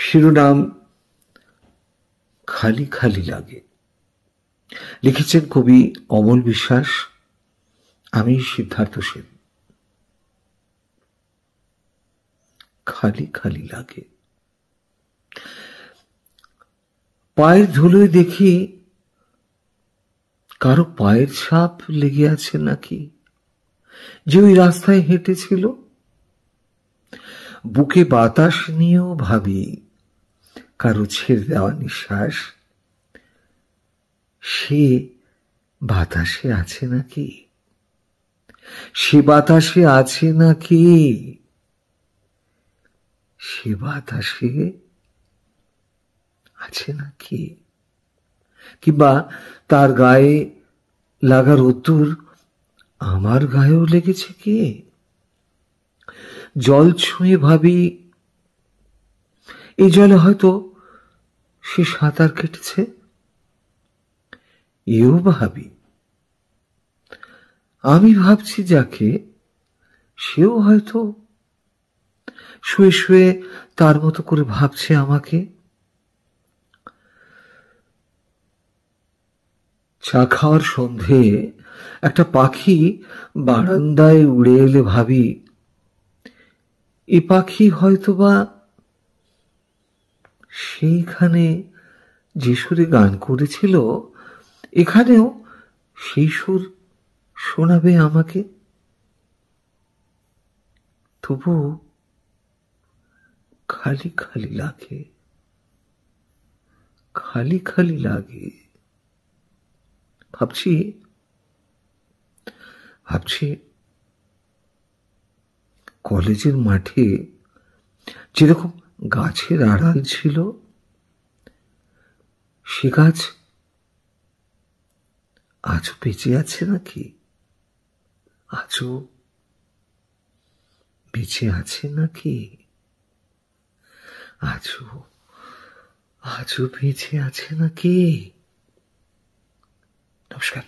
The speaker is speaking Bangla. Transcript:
শিরোনাম খালি খালি লাগে। লিখেছেন কবি অমল বিশ্বাস, আমি সিদ্ধার্থ সেন। খালি খালি লাগে। পায়ের ধুলোয় দেখি কারো পায়ের ছাপ লেগে আছে নাকি, যে ওই রাস্তায় হেঁটেছিল। বুকে বাতাস নিয়েও ভাবি কারো ছেড়ে দেওয়া নিঃশ্বাস সে বাতাসে আছে নাকি, সে বাতাসে আছে নাকি, সে বাতাসে আছে নাকি। কিংবা তার গায়ে লাগা রোদ্দুর আমার গায়েও লেগেছে কি। জল ছুঁয়ে ভাবি এই জলে হয়তো সে সাঁতার কেটেছে। এও ভাবি আমি ভাবছি যাকে, সেও হয়তো শুয়ে শুয়ে তার মতো করে ভাবছে আমাকে। চা খাওয়ার সন্ধে একটা পাখি বারান্দায় উড়ে এলে ভাবি এ পাখি হয়তোবা সেইখানে যে সুরে গান করেছিল এখানেও সেই সুর শোনাবে আমাকে। তবু খালি খালি লাগে, খালি খালি লাগে। ভাবছি ভাবছি কলেজের মাঠে যেরকম গাছের আড়াল ছিল, সে গাছ আজও বেঁচে আছে নাকি, আজও বেঁচে আছে নাকি, আজও আজও বেঁচে আছে নাকি। নমস্কার।